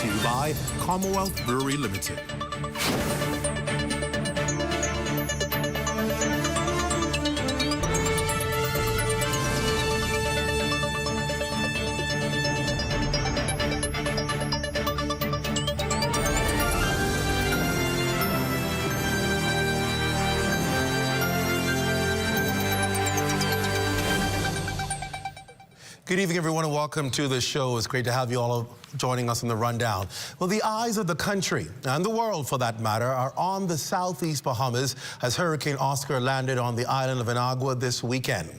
to you by Commonwealth Brewery Limited. Good evening, everyone, and welcome to the show. It's great to have you all joining us in the rundown. Well, the eyes of the country, and the world for that matter, are on the southeast Bahamas as Hurricane Oscar landed on the island of Inagua this weekend,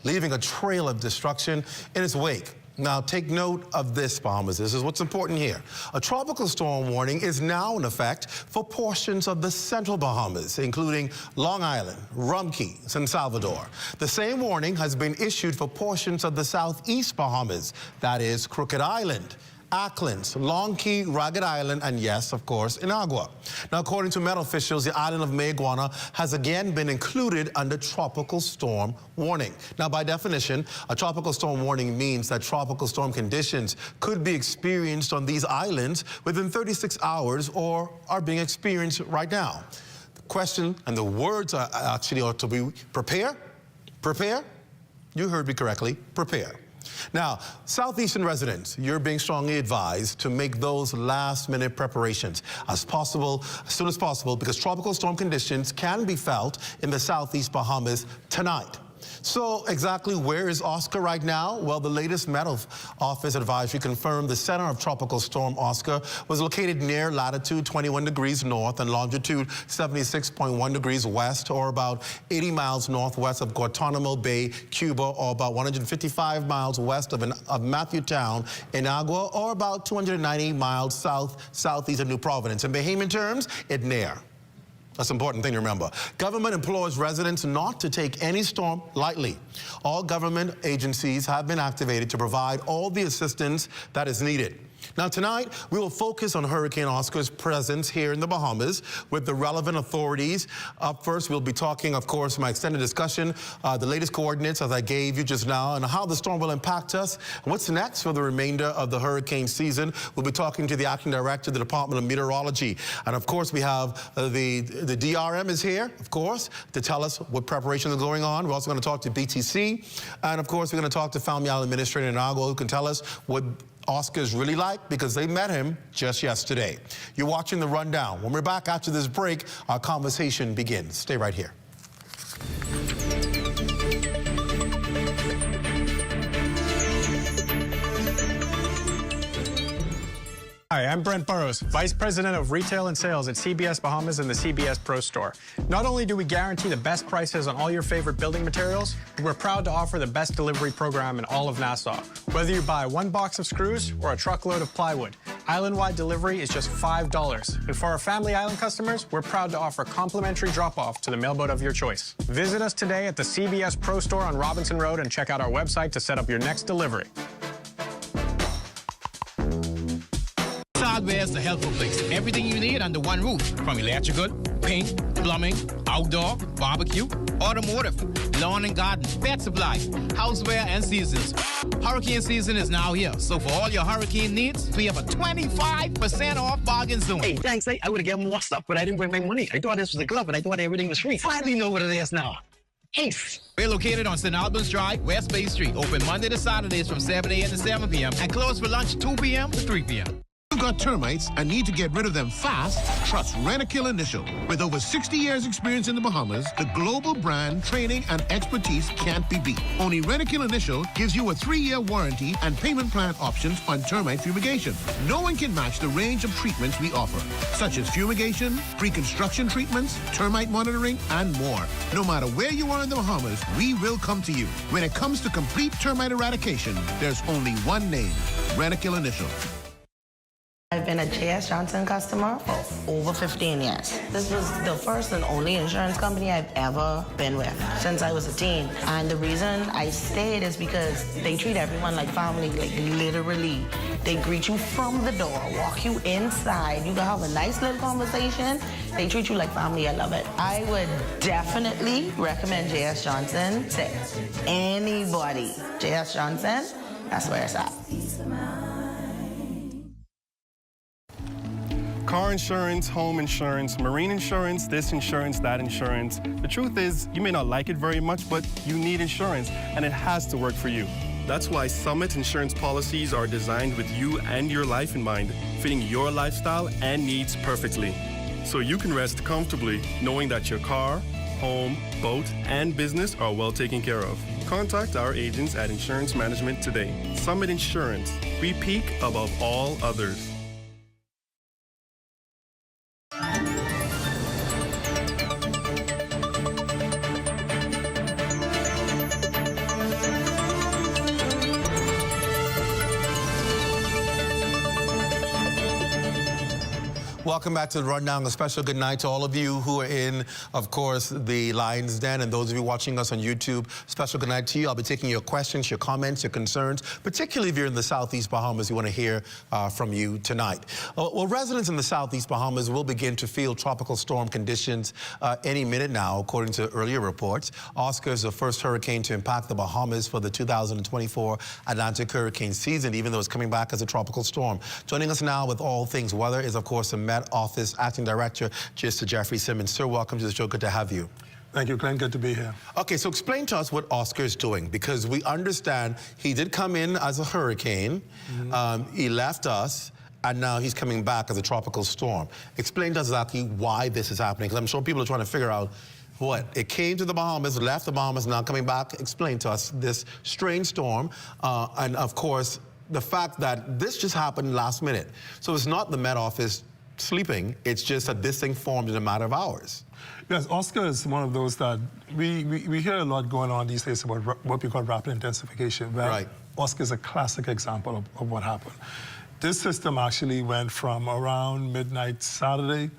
leaving a trail of destruction in its wake. Now, take note of this, Bahamas. This is what's important here. A tropical storm warning is now in effect for portions of the central Bahamas, including Long Island, Rum Cay, San Salvador. The same warning has been issued for portions of the southeast Bahamas, that is Crooked Island, Acklins, Long Cay, Ragged Island, and yes, of course, Inagua. Now, according to Met officials, the island of Mayaguana has again been included under tropical storm warning. Now, by definition, a tropical storm warning means that tropical storm conditions could be experienced on these islands within 36 hours or are being experienced right now. The question and the words are actually ought to be prepare. Prepare. You heard me correctly. Prepare. Now, southeastern residents, you're being strongly advised to make those last-minute preparations as soon as possible, because tropical storm conditions can be felt in the southeast Bahamas tonight. So exactly where is Oscar right now? Well, the latest Met Office advisory confirmed the center of Tropical Storm Oscar was located near latitude 21 degrees north and longitude 76.1 degrees west, or about 80 miles northwest of Guantanamo Bay, Cuba, or about 155 miles west of Matthew Town, Inagua, or about 290 miles southeast of New Providence. In Bahamian terms, it near. That's an important thing to remember. Government implores residents not to take any storm lightly. All government agencies have been activated to provide all the assistance that is needed. Now, tonight, we will focus on Hurricane Oscar's presence here in the Bahamas with the relevant authorities. Up first, we'll be talking, of course, my extended discussion, the latest coordinates, as I gave you just now, and how the storm will impact us. And what's next for the remainder of the hurricane season? We'll be talking to the acting director of the Department of Meteorology. And, of course, we have the DRM is here, of course, to tell us what preparations are going on. We're also going to talk to BTC. And, of course, we're going to talk to Family Island Administrator Inagua, who can tell us what Oscar's really like, because they met him just yesterday. You're watching The Rundown. When we're back after this break, our conversation begins. Stay right here. Hi, I'm Brent Burrows, Vice President of Retail and Sales at CBS Bahamas and the CBS Pro Store. Not only do we guarantee the best prices on all your favorite building materials, we're proud to offer the best delivery program in all of Nassau. Whether you buy one box of screws or a truckload of plywood, island-wide delivery is just $5. And for our Family Island customers, we're proud to offer complimentary drop-off to the mailboat of your choice. Visit us today at the CBS Pro Store on Robinson Road and check out our website to set up your next delivery. Hardware is the helpful place. Everything you need under one roof, from electrical, paint, plumbing, outdoor, barbecue, automotive, lawn and garden, pet supply, houseware, and seasons. Hurricane season is now here, so for all your hurricane needs, we have a 25% off bargain zone. Hey, thanks. I would have given more stuff, but I didn't bring my money. I thought this was a glove, and I thought everything was free. Finally know what it is now. Ace. We're located on St. Albans Drive, West Bay Street, open Monday to Saturdays from 7 a.m. to 7 p.m. and closed for lunch 2 p.m. to 3 p.m. You've got termites and need to get rid of them fast? Trust Rent-A-Kill Initial. With over 60 years experience in the Bahamas, the global brand, training, and expertise can't be beat. Only Rent-A-Kill Initial gives you a 3-year warranty and payment plan options on termite fumigation. No one can match the range of treatments we offer, such as fumigation, pre-construction treatments, termite monitoring, and more. No matter where you are in the Bahamas, we will come to you. When it comes to complete termite eradication, there's only one name: Rent-A-Kill Initial. I've been a J.S. Johnson customer for over 15 years. This was the first and only insurance company I've ever been with since I was a teen. And the reason I stayed is because they treat everyone like family, like literally. They greet you from the door, walk you inside. You can have a nice little conversation. They treat you like family. I love it. I would definitely recommend J.S. Johnson to anybody. J.S. Johnson, that's where it's at. car insurance, home insurance, marine insurance, this insurance, that insurance. The truth is, you may not like it very much, but you need insurance, and it has to work for you. That's why Summit insurance policies are designed with you and your life in mind, fitting your lifestyle and needs perfectly. So you can rest comfortably knowing that your car, home, boat, and business are well taken care of. Contact our agents at Insurance Management today. Summit Insurance. We peak above all others. Welcome back to the Rundown. A special good night to all of you who are in, of course, the Lion's Den, and those of you watching us on YouTube. Special good night to you. I'll be taking your questions, your comments, your concerns, particularly if you're in the Southeast Bahamas. We want to hear from you tonight. Well, residents in the Southeast Bahamas will begin to feel tropical storm conditions any minute now, according to earlier reports. Oscar is the first hurricane to impact the Bahamas for the 2024 Atlantic hurricane season, even though it's coming back as a tropical storm. Joining us now with all things weather is, of course, the Met Office Acting Director, Mr. Jeffrey Simmons. Sir, welcome to the show. Good to have you. Thank you, Clint. Good to be here. Okay, so explain to us what Oscar is doing, because we understand he did come in as a hurricane. He left us, and now he's coming back as a tropical storm. Explain to us exactly why this is happening, because I'm sure people are trying to figure out what it came to the Bahamas, left the Bahamas, now coming back. Explain to us this strange storm, and of course, the fact that this just happened last minute. So it's not the Met Office sleeping, it's just that this thing formed in a matter of hours. Yes, Oscar is one of those that we hear a lot going on these days about what we call rapid intensification. Well, right. Oscar is a classic example of what happened. This system actually went from around midnight Saturday,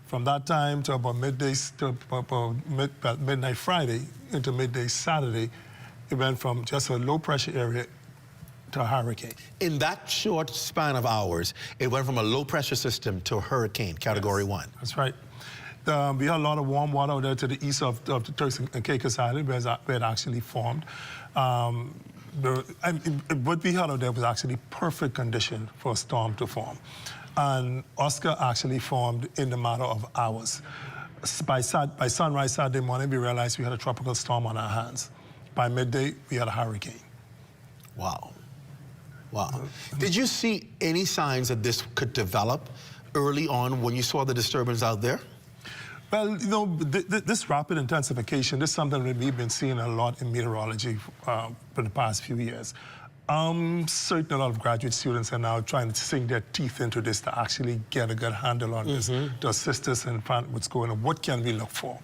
from that time to about midday, to about midnight Friday into midday Saturday. It went from just a low pressure area to a hurricane. In that short span of hours, it went from a low-pressure system to a hurricane, Category 1. That's right. We had a lot of warm water out there to the east of the Turks and Caicos Island, where it actually formed. What we had out there was actually perfect condition for a storm to form. And Oscar actually formed in the matter of hours. By sunrise Saturday morning, we realized we had a tropical storm on our hands. By midday, we had a hurricane. Wow. Wow. Did you see any signs that this could develop early on when you saw the disturbance out there? Well, you know, this rapid intensification, this is something that we've been seeing a lot in meteorology for the past few years. Certainly a lot of graduate students are now trying to sink their teeth into this to actually get a good handle on this, to assist us and find what's going on. What can we look for?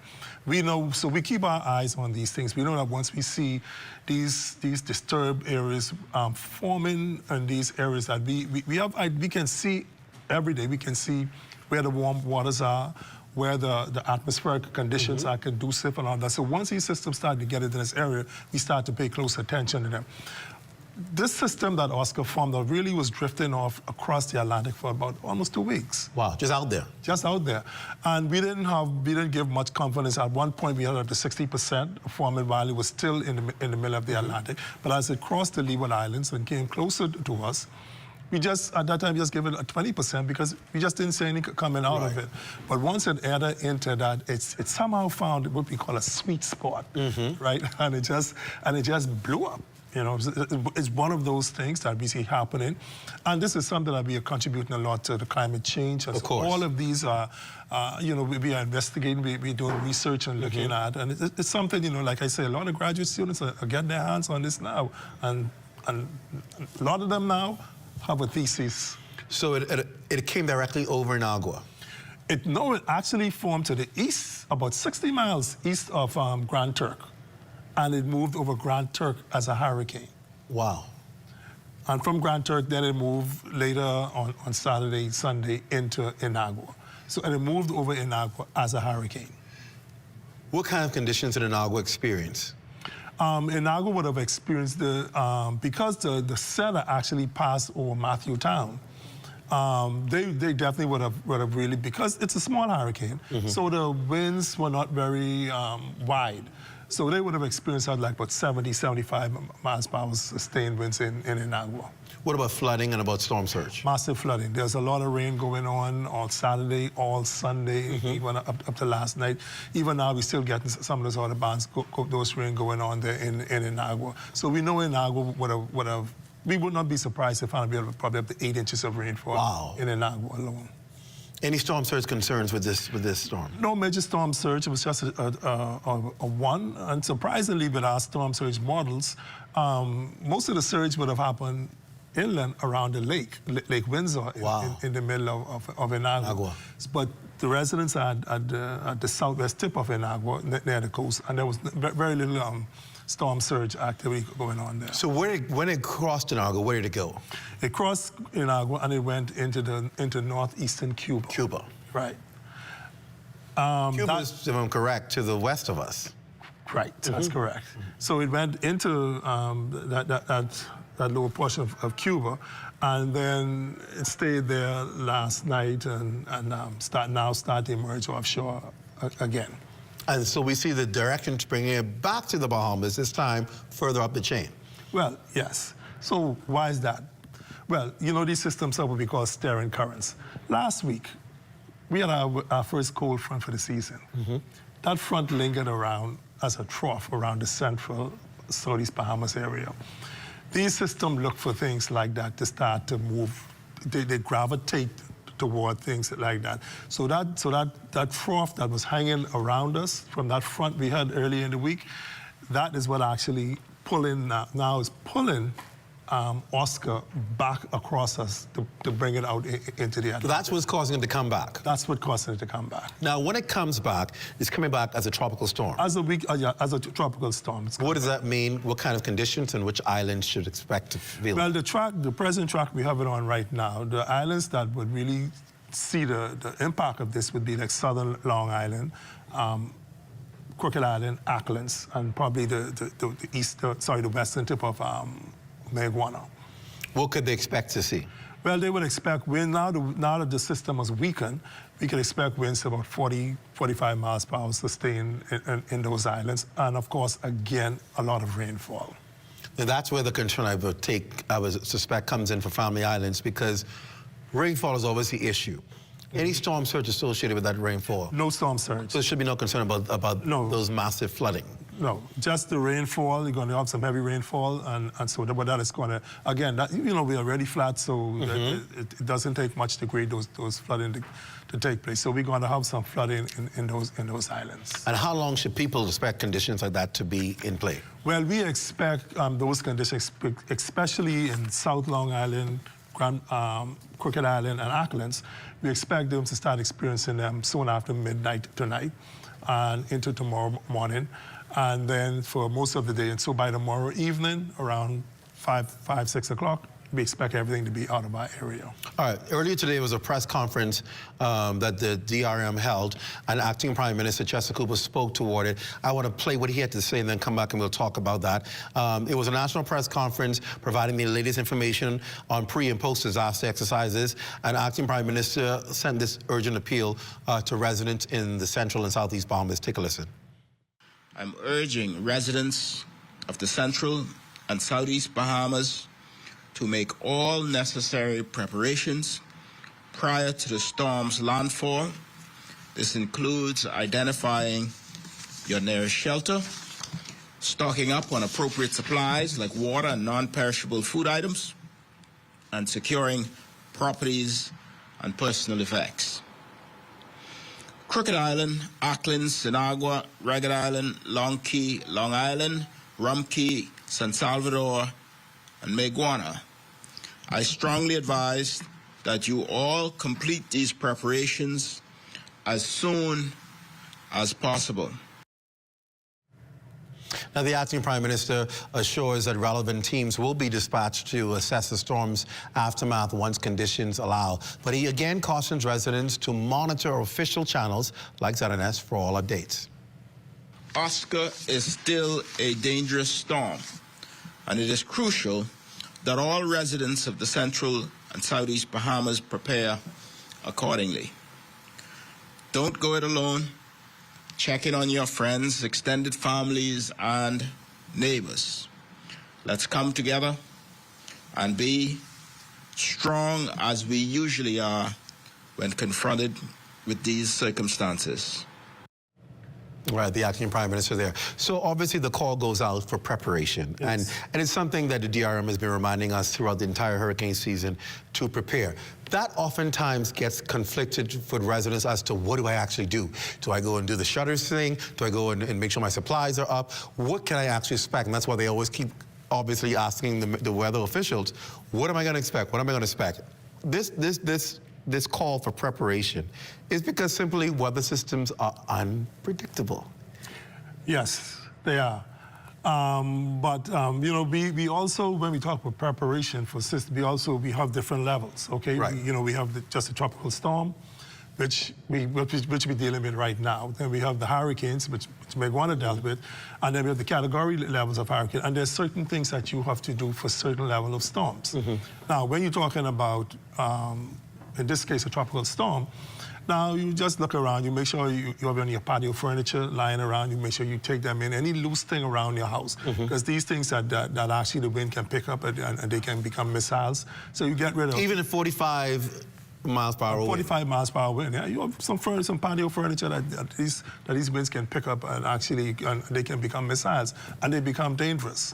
We know, so we keep our eyes on these things. We know that once we see these disturbed areas forming in these areas that we can see every day. We can see where the warm waters are, where the atmospheric conditions are conducive and all that. So once these systems start to get into this area, we start to pay close attention to them. This system that Oscar formed really was drifting off across the Atlantic for about almost 2 weeks. Wow, just out there. Just out there. And we didn't give much confidence. At one point, we had up to 60% forming while it was still in the middle of the Atlantic. But as it crossed the Leeward Islands and came closer to us, at that time, we just gave it a 20% because we just didn't see any coming out of it. But once it entered into that, it somehow found what we call a sweet spot, right? And it just blew up. You know, it's one of those things that we see happening. And this is something that we are contributing a lot to the climate change. Of course. All of these are, you know, we are investigating, we're doing research and looking at. And it's something, you know, like I say, a lot of graduate students are getting their hands on this now. And a lot of them now have a thesis. So it came directly over Inagua? No, it actually formed to the east, about 60 miles east of Grand Turk. And it moved over Grand Turk as a hurricane. Wow. And from Grand Turk, then it moved later on Saturday, Sunday into Inagua. So and it moved over Inagua as a hurricane. What kind of conditions did Inagua experience? Inagua would have experienced because the center actually passed over Matthew Town. They definitely would have really, because it's a small hurricane, so the winds were not very wide. So they would have experienced like about 70, 75 miles per hour sustained winds in Inagua. What about flooding and about storm surge? Massive flooding. There's a lot of rain going on Saturday, all Sunday, even up to last night. Even now, we're still getting some of those other bands, those rain going on there in Inagua. So we know Inagua we would not be surprised if I'd be able to probably up to 8 inches of rainfall in Inagua alone. Any storm surge concerns with this storm? No major storm surge. It was just a one. And surprisingly, with our storm surge models, most of the surge would have happened inland around the Lake Windsor, in the middle of Inagua. But the residents are at the southwest tip of Inagua, near the coast, and there was very little storm surge activity going on there. So when it crossed Inagua, where did it go? It crossed Inagua and it went into northeastern Cuba. Cuba. Right. Cuba is, if I'm correct, to the west of us. Right, that's correct. So it went into that lower portion of Cuba, and then it stayed there last night and start to emerge offshore again. And so we see the direction to bringing it back to the Bahamas, this time further up the chain. Well, yes. So why is that? Well, you know, these systems are what we call steering currents. Last week, we had our first cold front for the season. That front lingered around as a trough around the central southeast Bahamas area. These systems look for things like that to start to move. They gravitate toward things like that. So that trough that was hanging around us from that front we had earlier in the week, that is what actually now is pulling Oscar back across us to bring it out into the Atlantic. So that's what's causing it to come back? That's what causing it to come back. Now, when it comes back, it's coming back as a tropical storm? As a tropical storm. What does that mean? What kind of conditions and which islands should expect to feel it? Well, the present track we have it on right now, the islands that would really see the impact of this would be like southern Long Island, Crooked Island, Acklins, and probably the western tip of Mayaguana. What could they expect to see? Well, they would expect wind, now that the system has weakened, we could expect winds about 40, 45 miles per hour sustained in those islands. And of course, again, a lot of rainfall. And that's where the concern I would suspect comes in for Family Islands, because rainfall is always the issue. Any storm surge associated with that rainfall? No storm surge. So there should be no concern about those massive flooding? No, just the rainfall. You're going to have some heavy rainfall, and so that is going to, again, we're already flat, so it doesn't take much to create those flooding to take place. So we're going to have some flooding in those islands. And how long should people expect conditions like that to be in play? Well, we expect those conditions, especially in South Long Island, Crooked Island, and Acklins. We expect them to start experiencing them soon after midnight tonight and into tomorrow morning. And then for most of the day. And so by tomorrow evening, around 5, 6 o'clock, we expect everything to be out of our area. All right. Earlier today was a press conference that the DRM held, and Acting Prime Minister Chester Cooper spoke toward it. I want to play what he had to say and then come back and we'll talk about that. It was a national press conference providing the latest information on pre- and post-disaster exercises, and Acting Prime Minister sent this urgent appeal to residents in the central and southeast Bahamas. Take a listen. I'm urging residents of the central and southeast Bahamas to make all necessary preparations prior to the storm's landfall. This includes identifying your nearest shelter, stocking up on appropriate supplies like water and non-perishable food items, and securing properties and personal effects. Crooked Island, Acklins, Inagua, Ragged Island, Long Key, Long Island, Rum Key, San Salvador, and Mayaguana. I strongly advise that you all complete these preparations as soon as possible. Now, the Acting Prime Minister assures that relevant teams will be dispatched to assess the storm's aftermath once conditions allow. But he again cautions residents to monitor official channels like ZNS for all updates. Oscar is still a dangerous storm, and it is crucial that all residents of the central and southeast Bahamas prepare accordingly. Don't go it alone. check in on your friends, extended families, and neighbors. Let's come together and be strong as we usually are when confronted with these circumstances. Right, the acting prime minister there. So obviously the call goes out for preparation. Yes. And it's something that the DRM has been reminding us throughout the entire hurricane season to prepare. That oftentimes gets conflicted with residents as to what do I actually do? Do I go and do the shutters thing? Do I go and make sure my supplies are up? What can I actually expect? And that's why they always keep obviously asking the weather officials, what am I going to expect? What am I going to expect? This call for preparation is because simply weather systems are unpredictable. Yes, they are. You know, we also, when we talk about preparation for systems, we have different levels, okay? Right. We have just a tropical storm, which we're dealing with right now. Then we have the hurricanes, which Megwana dealt with, and then we have the category levels of hurricane. And there's certain things that you have to do for certain level of storms. Now, when you're talking about, in this case, a tropical storm, now you just look around, you make sure you have any patio furniture lying around, you make sure you take them in, any loose thing around your house, because these things that actually the wind can pick up and they can become missiles. So you get rid of... Even at 45 miles per hour 45 miles per hour wind, yeah. You have some patio furniture that these winds can pick up and actually they can become missiles and they become dangerous.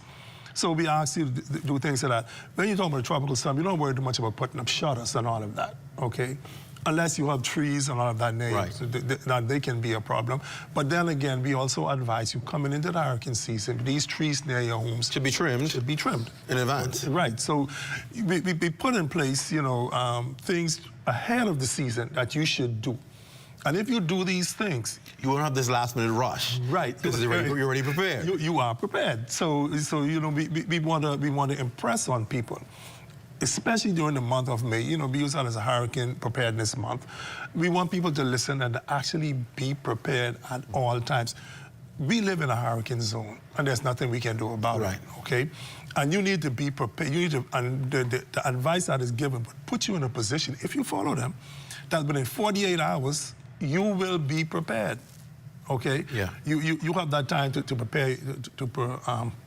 So we ask you to do things like that. When you talk about a tropical storm, you don't worry too much about putting up shutters and all of that, okay? Unless you have trees and all of that near you, so they can be a problem. But then again, we also advise you coming into the hurricane season, these trees near your homes should be trimmed. Should be trimmed in advance. Right. So we put in place, you know, things ahead of the season that you should do. And if you do these things, you won't have this last-minute rush. Right. Because you're already prepared. You are prepared. So you know, we want to impress on people, especially during the month of May. You know, we use that as a hurricane preparedness month. We want people to listen and to actually be prepared at all times. We live in a hurricane zone, and there's nothing we can do about it, okay? And you need to be prepared. You need to, and the advice that is given would put you in a position, if you follow them, that within 48 hours, you will be prepared, okay? Yeah. You have that time to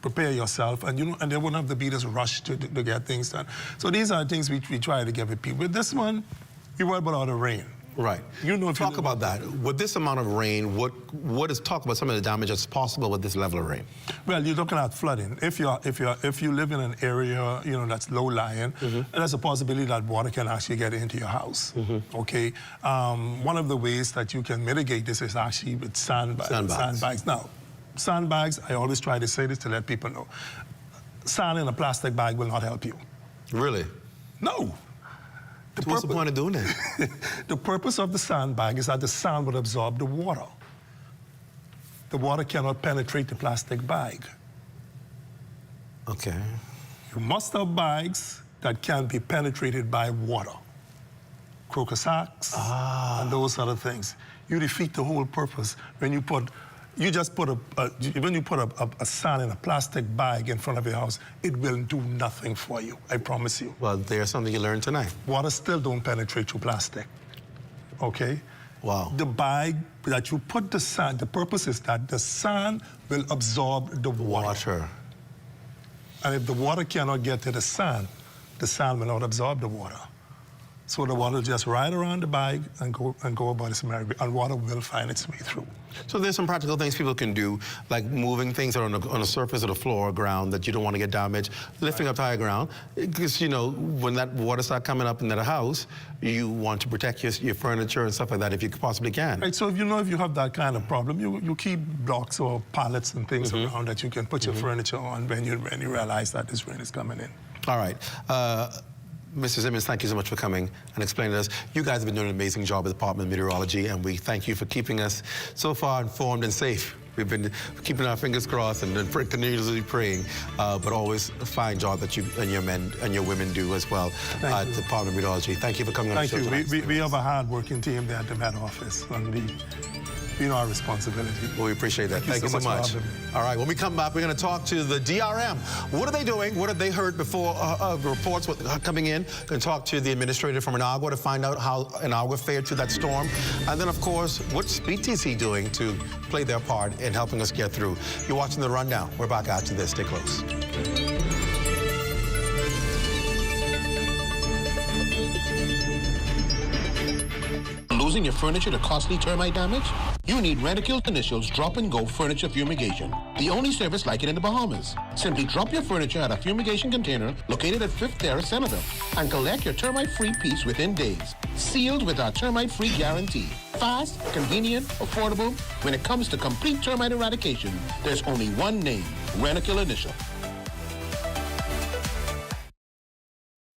prepare yourself, and and there won't have to be this rush to get things done. So these are things we try to give people. With this one, we worry about all the rain. Right. You know, talk about that. With this amount of rain, what is talk about some of the damage that's possible with this level of rain? Well, you're looking at flooding. If you live in an area, you know, that's low lying, there's a possibility that water can actually get into your house. Okay. One of the ways that you can mitigate this is actually with sandbags. Now, sandbags, I always try to say this to let people know. Sand in a plastic bag will not help you. Really? No. What's the point of doing that? The purpose of the sandbag is that the sand would absorb the water. The water cannot penetrate the plastic bag. Okay. You must have bags that can be penetrated by water. Croaker sacks and those other things. You defeat the whole purpose when you put a sand in a plastic bag in front of your house. It will do nothing for you, I promise you. Well, there's something you learned tonight. Water still don't penetrate through plastic, okay? Wow. The bag that you put the sand, the purpose is that the sand will absorb the water. And if the water cannot get to the sand will not absorb the water. So the water will just ride around the bag and go about its merry, and water will find its way through. So there's some practical things people can do, like moving things on a surface of the floor or ground that you don't want to get damaged, lifting up to higher ground, because, you know, when that water starts coming up into the house, you want to protect your furniture and stuff like that if you possibly can. Right, so if you have that kind of problem, you keep blocks or pallets and things around that you can put your furniture on when you realize that this rain is coming in. All right. Mr. Simmons, thank you so much for coming and explaining to us. You guys have been doing an amazing job at the Department of Meteorology, and we thank you for keeping us so far informed and safe. We've been keeping our fingers crossed and continuously praying, but always a fine job that you and your men and your women do as well at the Department of Meteorology. Thank you for coming on the show tonight. We have a hard-working team there at the Met Office. our responsibility. Well, we appreciate that. Thank you so much. for having me. All right, when we come back, we're going to talk to the DRM. What are they doing? What have they heard before reports coming in? Going to talk to the administrator from Inagua to find out how Inagua fared through that storm. And then, of course, what's BTC doing to play their part in helping us get through? You're watching The Rundown. We're back after this. Stay close. Losing your furniture to costly termite damage? You need Rentokil Initial's drop-and-go furniture fumigation, the only service like it in the Bahamas. Simply drop your furniture at a fumigation container located at 5th Terrace, Senator, and collect your termite-free piece within days, sealed with our termite-free guarantee. Fast, convenient, affordable. When it comes to complete termite eradication, there's only one name, Rentokil Initial.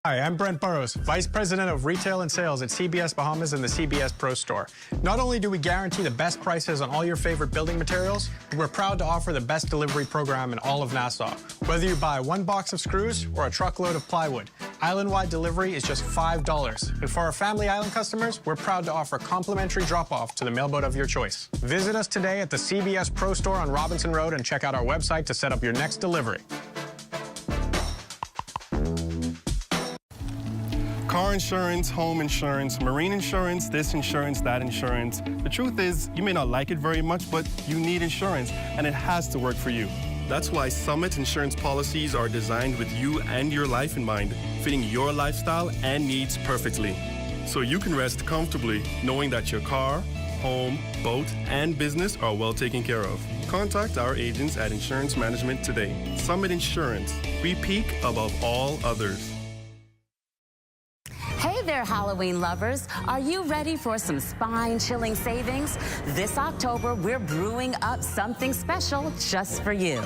Hi, I'm Brent Burrows, Vice President of Retail and Sales at CBS Bahamas and the CBS Pro Store. Not only do we guarantee the best prices on all your favorite building materials, we're proud to offer the best delivery program in all of Nassau. Whether you buy one box of screws or a truckload of plywood, island-wide delivery is just $5. And for our Family Island customers, we're proud to offer complimentary drop-off to the mailboat of your choice. Visit us today at the CBS Pro Store on Robinson Road and check out our website to set up your next delivery. Car insurance, home insurance, marine insurance, this insurance, that insurance. The truth is, you may not like it very much, but you need insurance, and it has to work for you. That's why Summit insurance policies are designed with you and your life in mind, fitting your lifestyle and needs perfectly. So you can rest comfortably knowing that your car, home, boat, and business are well taken care of. Contact our agents at Insurance Management today. Summit Insurance. We peak above all others. Hey there, Halloween lovers. Are you ready for some spine-chilling savings? This October, we're brewing up something special just for you.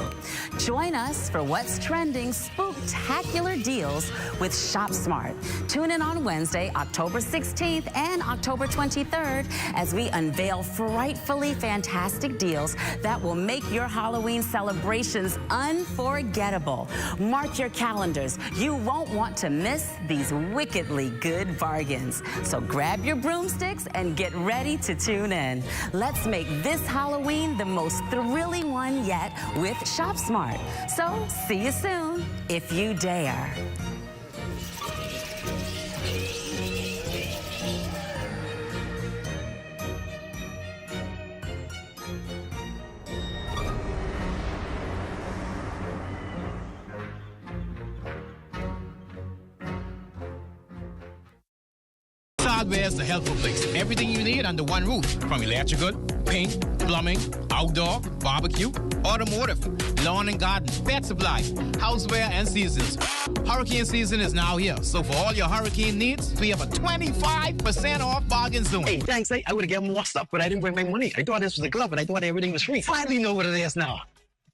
Join us for what's trending spooktacular deals with Shop Smart. Tune in on Wednesday, October 16th and October 23rd as we unveil frightfully fantastic deals that will make your Halloween celebrations unforgettable. Mark your calendars. You won't want to miss these wickedly good bargains. So grab your broomsticks and get ready to tune in. Let's make this Halloween the most thrilling one yet with Shop Smart. So see you soon, if you dare. Hardware is the helpful place. Everything you need under one roof. From electrical, paint, plumbing, outdoor, barbecue, automotive, lawn and garden, pet supply, houseware, and seasons. Hurricane season is now here. So for all your hurricane needs, we have a 25% off bargain zone. Hey, thanks. I would have given more stuff, but I didn't bring my money. I thought this was a glove, and I thought everything was free. Finally know what it is now.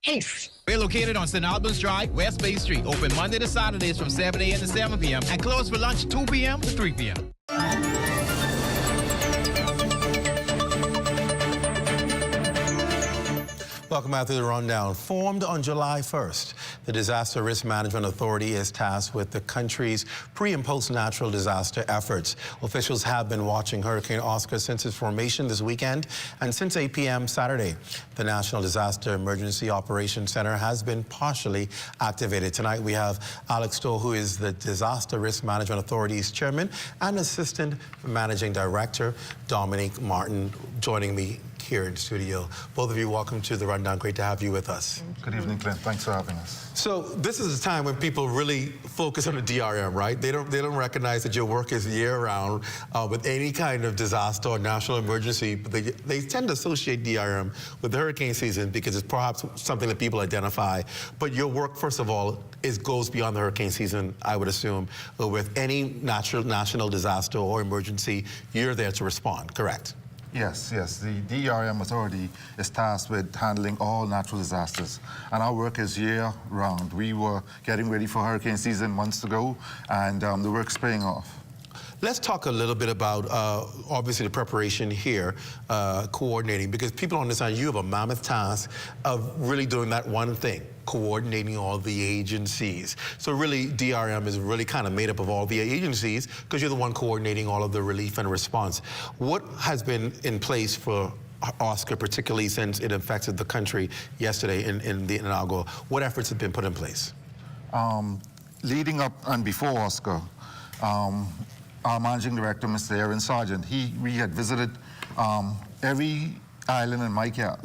Ace. We're located on St. Albans Drive, West Bay Street. Open Monday to Saturdays from 7 a.m. to 7 p.m. and closed for lunch 2 p.m. to 3 p.m. Welcome back to the Rundown. Formed on July 1st, the Disaster Risk Management Authority is tasked with the country's pre- and post-natural disaster efforts. Officials have been watching Hurricane Oscar since its formation this weekend, and since 8 p.m. Saturday, the National Disaster Emergency Operations Center has been partially activated. Tonight, we have Alex Stoll, who is the Disaster Risk Management Authority's chairman, and Assistant Managing Director, Dominique Martin, joining me here in studio. Both of you, welcome to the Rundown. Great to have you with us. Good evening, Clint. Thanks for having us. So this is a time when people really focus on the DRM, right? They don't recognize that your work is year-round with any kind of disaster or national emergency. But they tend to associate DRM with the hurricane season because it's perhaps something that people identify. But your work, first of all, goes beyond the hurricane season, I would assume. With any national disaster or emergency, you're there to respond, correct? Yes. The DRM Authority is tasked with handling all natural disasters, and our work is year-round. We were getting ready for hurricane season months ago, and the work's paying off. Let's talk a little bit about, obviously, the preparation here, coordinating, because people understand you have a mammoth task of really doing that one thing, coordinating all the agencies. So really, DRM is really kind of made up of all the agencies because you're the one coordinating all of the relief and response. What has been in place for Oscar, particularly since it affected the country yesterday in the inaugural. What efforts have been put in place? Leading up and before Oscar, our managing director, Mr. Aaron Sargent, we had visited every island in Micah,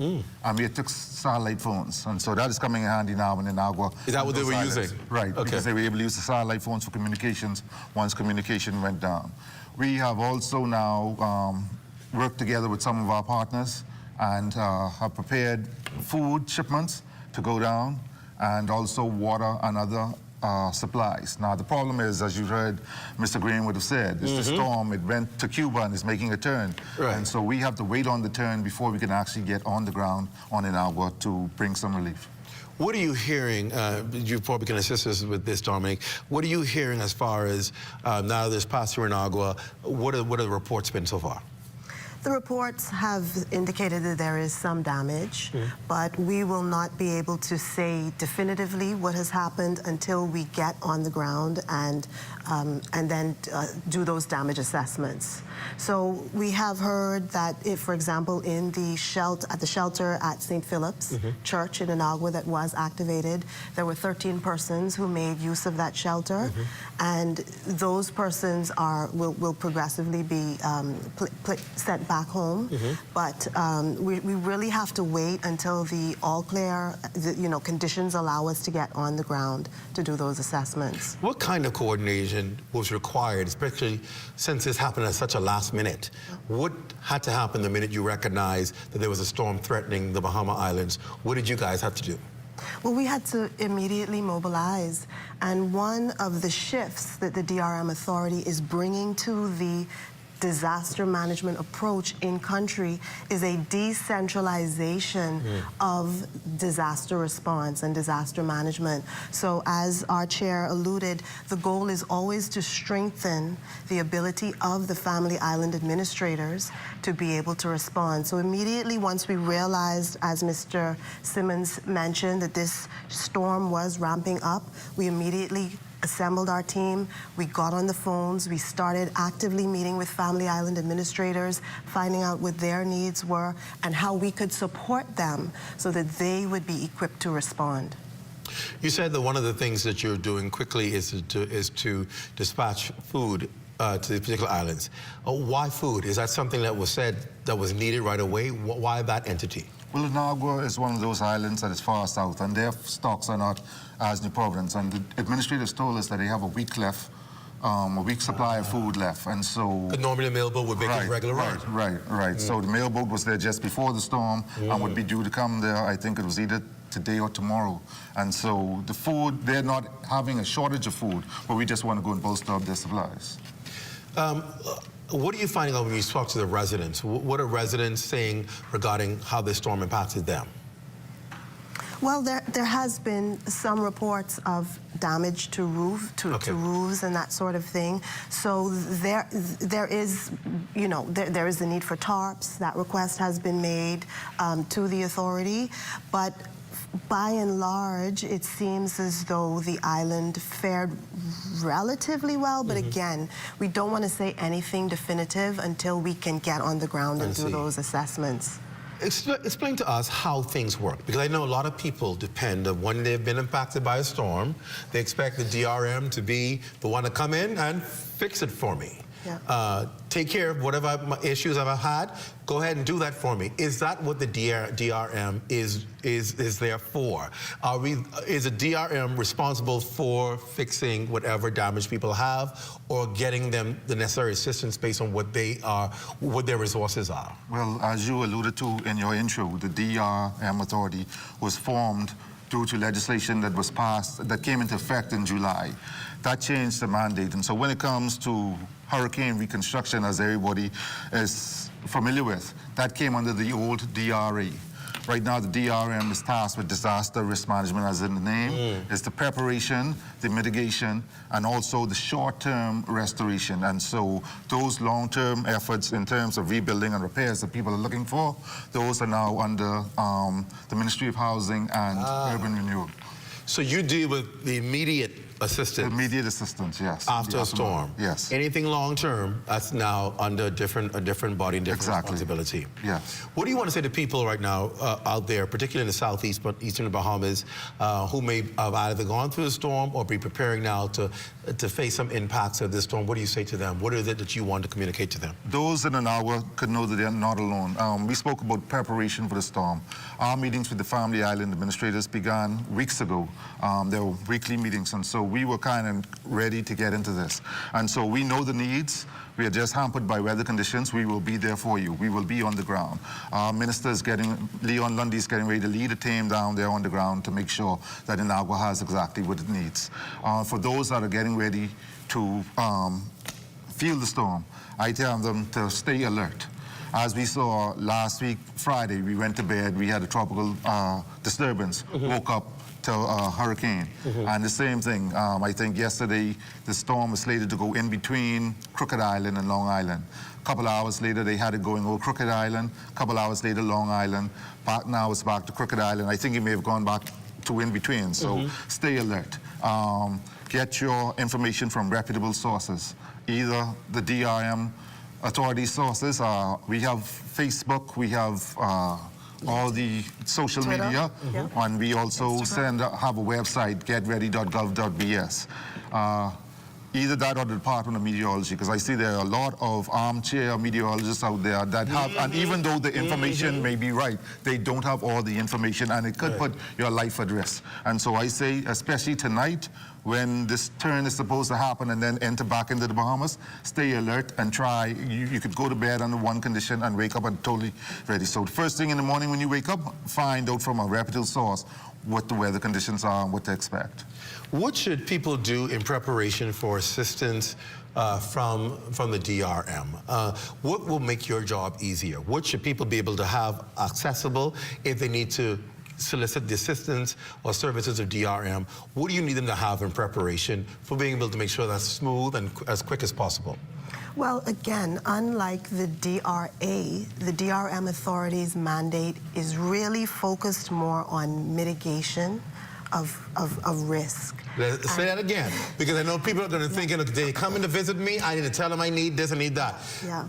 and we took satellite phones, and so that is coming in handy now in Inagua. Is that what they were using? Right, okay. Because they were able to use the satellite phones for communications once communication went down. We have also now worked together with some of our partners and have prepared food shipments to go down, and also water and other supplies. Now, the problem is, as you heard Mr. Green would have said, it's the storm. It went to Cuba and is making a turn. Right. And so we have to wait on the turn before we can actually get on the ground on Inagua to bring some relief. What are you hearing? You probably can assist us with this, Dominic. What are you hearing as far as now this past through Inagua? What are the reports been so far? The reports have indicated that there is some damage, but we will not be able to say definitively what has happened until we get on the ground and then do those damage assessments. So we have heard that if, for example, in the shelter at St. Philip's Church in Inagua that was activated, there were 13 persons who made use of that shelter, and those persons will progressively be sent back home, but we really have to wait until the all clear, conditions allow us to get on the ground to do those assessments. What kind of coordination was required, especially since this happened at such a last minute? What had to happen the minute you recognized that there was a storm threatening the Bahama Islands? What did you guys have to do? Well, we had to immediately mobilize, and one of the shifts that the DRM Authority is bringing to the disaster management approach in country is a decentralization of disaster response and disaster management. So as our chair alluded, the goal is always to strengthen the ability of the Family Island administrators to be able to respond. So immediately once we realized, as Mr. Simmons mentioned, that this storm was ramping up, we immediately assembled our team, we got on the phones, we started actively meeting with Family Island administrators, finding out what their needs were and how we could support them so that they would be equipped to respond. You said that one of the things that you're doing quickly is to dispatch food to the particular islands. Why food? Is that something that was said that was needed right away? Why that entity? Well, Inagua is one of those islands that is far south, and their stocks are not as New Providence. And the administrators told us that they have a week left, a week's supply of food left, and so... But normally the mailboat would make a regular run. Right. So the mailboat was there just before the storm and would be due to come there, I think it was either today or tomorrow. And so the food, they're not having a shortage of food, but we just want to go and bolster up their supplies. What are you finding out when you talk to the residents? What are residents saying regarding how this storm impacted them? Well, there has been some reports of damage to roofs and that sort of thing. So there is the need for tarps. That request has been made to the authority, but by and large, it seems as though the island fared relatively well, but again, we don't want to say anything definitive until we can get on the ground and do those assessments. Explain to us how things work, because I know a lot of people depend on when they've been impacted by a storm, they expect the DRM to be the one to come in and fix it for me. Take care of whatever issues I've had. Go ahead and do that for me. Is that what the DRM is there for? Is a DRM responsible for fixing whatever damage people have, or getting them the necessary assistance based on what their resources are? Well, as you alluded to in your intro, the DRM Authority was formed due to legislation that was passed, that came into effect in July. That changed the mandate. And so when it comes to hurricane reconstruction, as everybody is familiar with, that came under the old DRA. Right now, the DRM is tasked with disaster risk management, as in the name. It's the preparation, the mitigation, and also the short-term restoration. And so those long-term efforts in terms of rebuilding and repairs that people are looking for, those are now under the Ministry of Housing and Urban Renewal. So you deal with the immediate assistance. Immediate assistance, yes. After a storm. Yes. Anything long-term, that's now under a different body and different responsibility. Yes. What do you want to say to people right now out there, particularly in the southeast, but eastern Bahamas, who may have either gone through the storm or be preparing now to face some impacts of this storm? What do you say to them? What is it that you want to communicate to them? Those in an hour could know that they're not alone. We spoke about preparation for the storm. Our meetings with the Family Island administrators began weeks ago. There were weekly meetings, and so we were kind of ready to get into this. And so we know the needs. We are just hampered by weather conditions. We will be there for you. We will be on the ground. Our minister is Leon Lundy is getting ready to lead a team down there on the ground to make sure that Inagua has exactly what it needs. For those that are getting ready to feel the storm, I tell them to stay alert. As we saw last week, Friday, we went to bed, we had a tropical disturbance, woke up to a hurricane. And the same thing, I think yesterday, the storm was slated to go in between Crooked Island and Long Island. A couple hours later, they had it going over Crooked Island. A couple hours later, Long Island. Now it's back to Crooked Island. I think it may have gone back to in between, so stay alert. Get your information from reputable sources, either the DRM authority sources. We have Facebook, we have all the social media, and we also have a website, getready.gov.bs. Either that or the Department of Meteorology, because I see there are a lot of armchair meteorologists out there that have, and even though the information may be right, they don't have all the information, and it could put your life at risk. And so I say, especially tonight, when this turn is supposed to happen and then enter back into the Bahamas, stay alert and try. You could go to bed under one condition and wake up and totally ready. So the first thing in the morning when you wake up, find out from a reputable source what the weather conditions are and what to expect. What should people do in preparation for assistance from the DRM? What will make your job easier? What should people be able to have accessible if they need to solicit the assistance or services of DRM? What do you need them to have in preparation for being able to make sure that's smooth and as quick as possible? Well, again, unlike the DRA, the DRM authority's mandate is really focused more on mitigation of risk. Say that again, because I know people are going to think, they coming to visit me, I need to tell them I need this, I need that.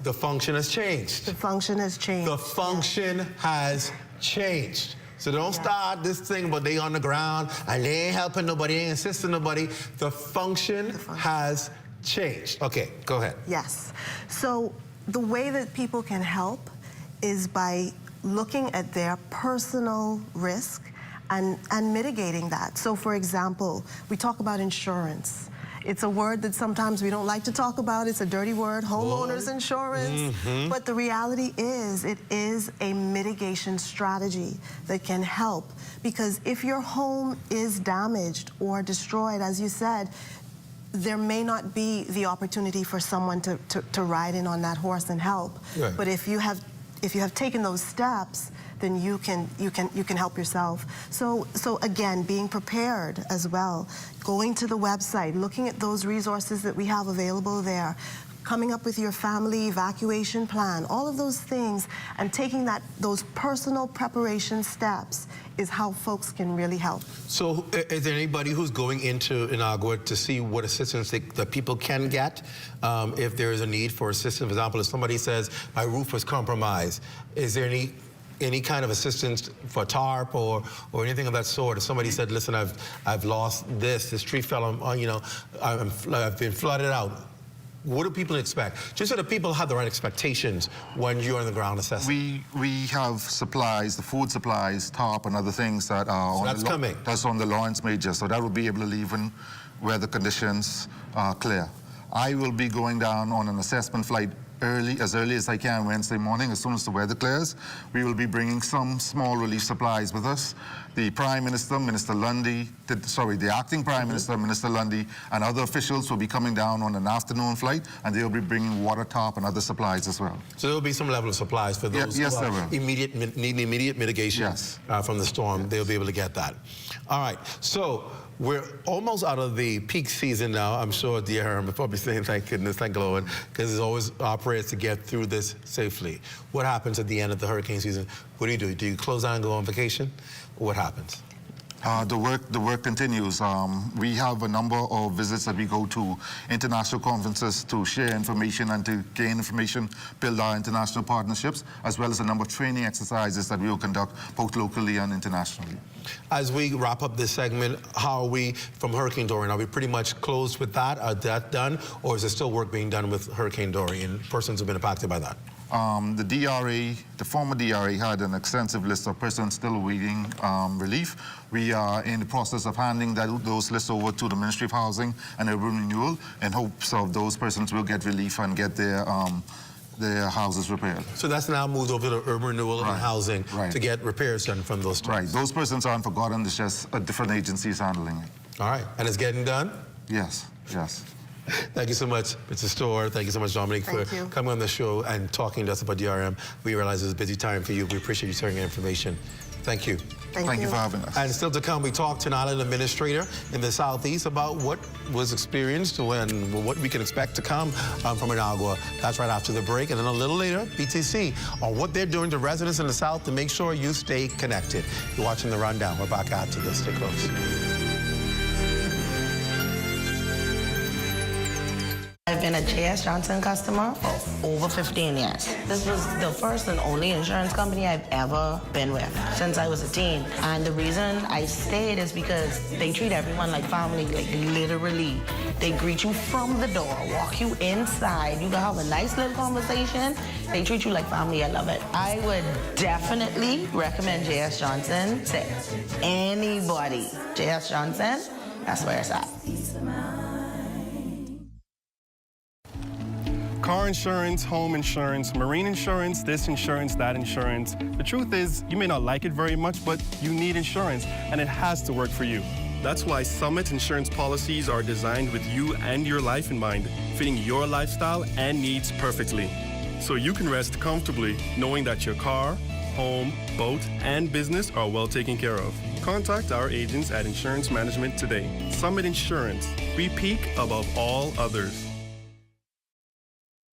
The function has changed. The function has changed. The function has changed. So don't start this thing, but they on the ground and they ain't helping nobody, they ain't assisting nobody. The function has changed. Okay, go ahead. Yes. So the way that people can help is by looking at their personal risk and mitigating that. So for example, we talk about insurance. It's a word that sometimes we don't like to talk about. It's a dirty word, homeowners insurance. But the reality is, it is a mitigation strategy that can help. Because if your home is damaged or destroyed, as you said, there may not be the opportunity for someone to ride in on that horse and help. Right. But if you have taken those steps, then you can help yourself. So again, being prepared as well, going to the website, looking at those resources that we have available there, coming up with your family evacuation plan, all of those things, and taking those personal preparation steps is how folks can really help. So is there anybody who's going into Inagua to see what assistance that people can get if there is a need for assistance? For example, if somebody says, my roof was compromised, is there any kind of assistance for tarp or anything of that sort? If somebody said, listen, I've lost this tree fell on, I've been flooded out. What do people expect? Just so that people have the right expectations when you're on the ground assessing. We have supplies, the food supplies, tarp and other things that are that's on the Lawrence Major, so that will be able to leave when weather conditions are clear. I will be going down on an assessment flight as early as I can Wednesday morning, as soon as the weather clears. We will be bringing some small relief supplies with us. The Prime Minister, Minister Lundy, the Acting Prime Minister, Minister Lundy, and other officials will be coming down on an afternoon flight, and they'll be bringing water, tarp, and other supplies as well. So there'll be some level of supplies for those who need immediate mitigation from the storm. They'll be able to get that. All right, so we're almost out of the peak season now. I'm sure DRM will probably saying, thank goodness, thank the Lord, because there's always operators to get through this safely. What happens at the end of the hurricane season? What do you do? Do you close down and go on vacation? What happens? The work continues. We have a number of visits that we go to international conferences to share information and to gain information, build our international partnerships, as well as a number of training exercises that we will conduct both locally and internationally. As we wrap up this segment, how are we from Hurricane Dorian? Are we pretty much closed with that? Are that done? Or is there still work being done with Hurricane Dorian, persons who have been impacted by that? The former DRA had an extensive list of persons still awaiting relief. We are in the process of handing those lists over to the Ministry of Housing and Urban Renewal in hopes of those persons will get relief and get their houses repaired. So that's now moved over to Urban Renewal and Housing to get repairs done from those streets. Right. Those persons aren't forgotten. It's just a different agencies handling it. All right. And it's getting done? Yes. Yes. Thank you so much, Mr. Storr. Thank you so much, Dominic, for coming on the show and talking to us about DRM. We realize it's a busy time for you. We appreciate you sharing your information. Thank you. Thank you for having us. And still to come, we talked to an island administrator in the Southeast about what was experienced and what we can expect to come from Inagua. That's right after the break. And then a little later, BTC on what they're doing to residents in the South to make sure you stay connected. You're watching The Rundown. We're back after this. Stay close. I've been a J.S. Johnson customer for over 15 years. This was the first and only insurance company I've ever been with since I was a teen. And the reason I stayed is because they treat everyone like family, like literally. They greet you from the door, walk you inside. You can have a nice little conversation. They treat you like family. I love it. I would definitely recommend J.S. Johnson to anybody. J.S. Johnson, that's where it's at. Car insurance, home insurance, marine insurance, this insurance, that insurance. The truth is, you may not like it very much, but you need insurance, and it has to work for you. That's why Summit insurance policies are designed with you and your life in mind, fitting your lifestyle and needs perfectly. So you can rest comfortably knowing that your car, home, boat, and business are well taken care of. Contact our agents at Insurance Management today. Summit Insurance. We peak above all others.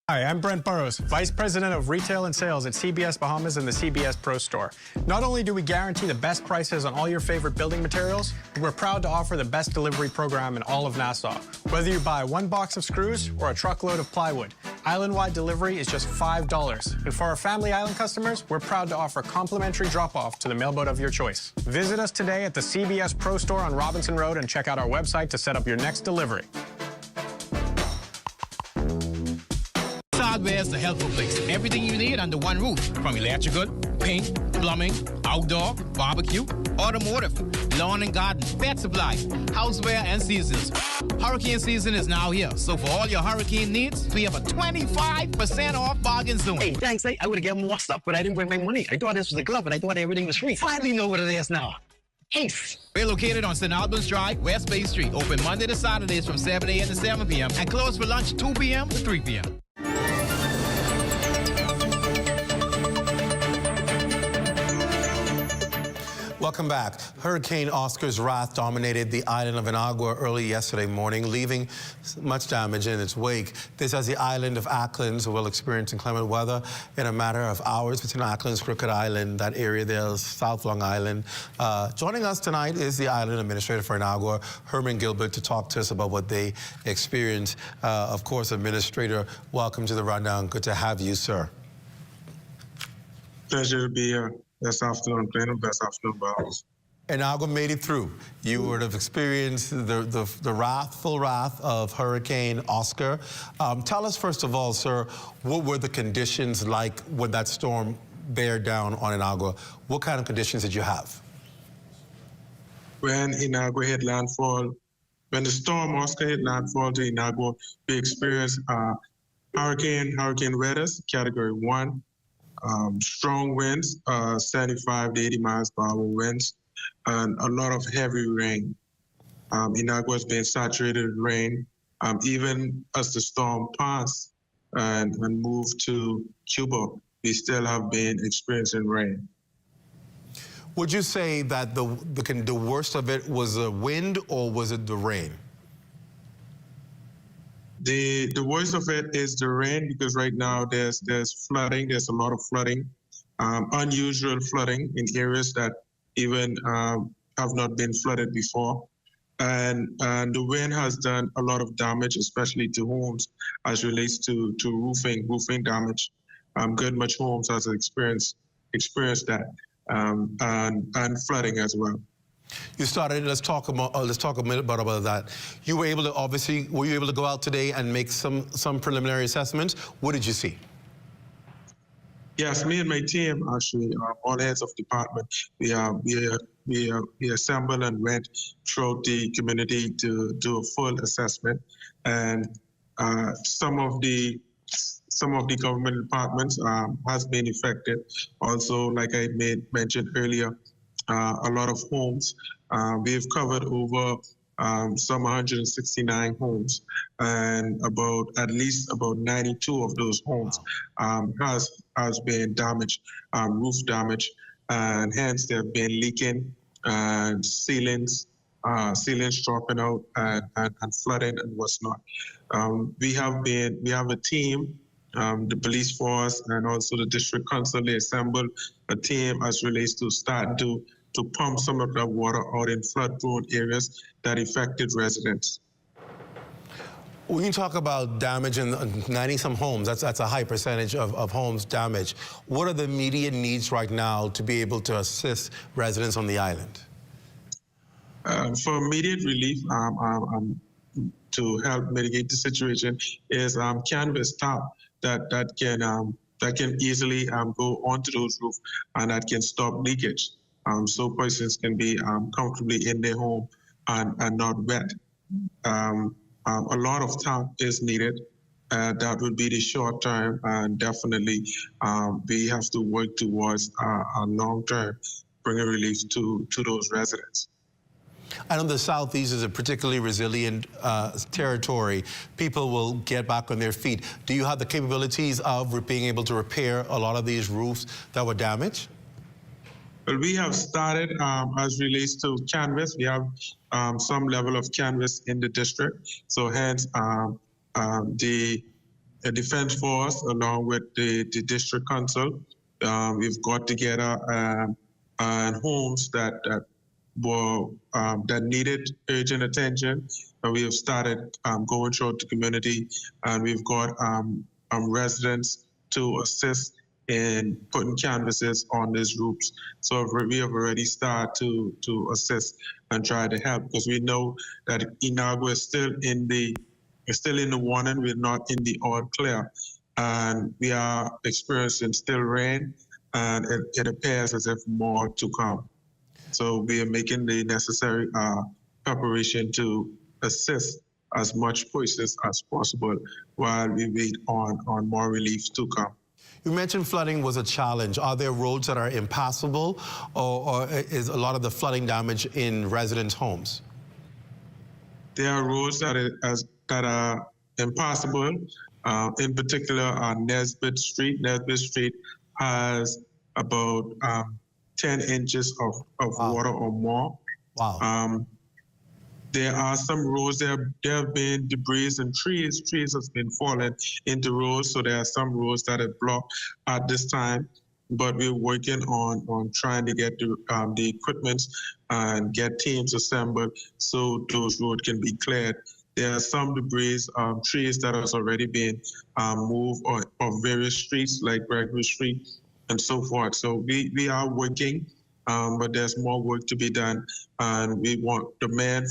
Hi, I'm Brent Burrows, Vice President of Retail and Sales at CBS Bahamas and the CBS Pro Store. Not only do we guarantee the best prices on all your favorite building materials, but we're proud to offer the best delivery program in all of Nassau. Whether you buy one box of screws or a truckload of plywood, island-wide delivery is just $5. And for our Family Island customers, we're proud to offer complimentary drop-off to the mailboat of your choice. Visit us today at the CBS Pro Store on Robinson Road and check out our website to set up your next delivery. Hardware is the helpful place. Everything you need under one roof, from electrical, paint, plumbing, outdoor, barbecue, automotive, lawn and garden, pet supply, houseware, and seasons. Hurricane season is now here, so for all your hurricane needs, we have a 25% off bargain zone. Hey, thanks. I would have given more stuff, but I didn't bring my money. I thought this was a glove, and I thought everything was free. Finally know what it is now. Ace. We're located on St. Albans Drive, West Bay Street, open Monday to Saturdays from 7 a.m. to 7 p.m. and closed for lunch 2 p.m. to 3 p.m. Welcome back. Hurricane Oscar's wrath dominated the island of Inagua early yesterday morning, leaving much damage in its wake. This as the island of Acklins will experience inclement weather in a matter of hours between Acklins, Crooked Island, that area there, South Long Island. Joining us tonight is the island administrator for Inagua, Herman Gilbert, to talk to us about what they experienced. Of course, Administrator, welcome to the Rundown. Good to have you, sir. Pleasure to be here. Best afternoon, Clint. Best afternoon, Bahamas. Inagua made it through. You would have experienced the full wrath of Hurricane Oscar. Tell us, first of all, sir, what were the conditions like when that storm bear down on Inagua? What kind of conditions did you have? When Inagua hit landfall, when the storm Oscar hit landfall to Inagua, we experienced hurricane weathers, Category 1. Strong winds, 75 to 80 miles per hour winds, and a lot of heavy rain. Inagua has been saturated with rain. Even as the storm passed and moved to Cuba, we still have been experiencing rain. Would you say that the worst of it was the wind, or was it the rain? The worst of it is the rain, because right now there's flooding. There's a lot of flooding, unusual flooding in areas that even have not been flooded before. And the wind has done a lot of damage, especially to homes as relates to roofing damage. Much Homes has experienced that, and flooding as well. You started. Let's talk a minute about that. You were able to were you able to go out today and make some preliminary assessments? What did you see? Yes, me and my team actually, all heads of department, we assembled and went throughout the community to do a full assessment, and some of the government departments has been affected. Also, like I mentioned earlier, a lot of homes. We've covered over some 169 homes, and at least about 92 of those homes has been damaged, roof damage, and hence they have been leaking and ceilings dropping out and flooding and what's not. We have a team. The police force and also the district council, they assembled a team as relates to start to pump some of that water out in flood-prone areas that affected residents. When you talk about damage in 90-some homes, that's a high percentage of homes damaged. What are the immediate needs right now to be able to assist residents on the island? For immediate relief, to help mitigate the situation, is canvas top that can easily go onto those roofs and that can stop leakage. So persons can be comfortably in their home and not wet. A lot of time is needed. That would be the short term, and definitely we have to work towards a long term, bringing relief to those residents. I know the Southeast is a particularly resilient territory. People will get back on their feet. Do you have the capabilities of being able to repair a lot of these roofs that were damaged? Well, we have started as relates to canvas. We have some level of canvas in the district. So hence the Defense Force along with the district council, we've got together and homes that needed urgent attention. And we have started going throughout the community, and we've got residents to assist in putting canvases on these roofs. So we have already started to assist and try to help, because we know that Inagua is still in the warning. We're not in the all clear, and we are experiencing still rain, and it appears as if more to come. So we are making the necessary preparation to assist as much persons as possible while we wait on more relief to come. You mentioned flooding was a challenge. Are there roads that are impassable, or is a lot of the flooding damage in residents' homes? There are roads that are impassable. In particular, Nesbitt Street. Nesbitt Street has about 10 inches of water or more. Wow. There are some roads, there have been debris and trees. Trees has been falling into roads, so there are some roads that are blocked at this time. But we're working on trying to get the equipment and get teams assembled so those roads can be cleared. There are some debris, trees that has already been moved on various streets like Gregory Street and so forth. So we are working, but there's more work to be done. And we want, the main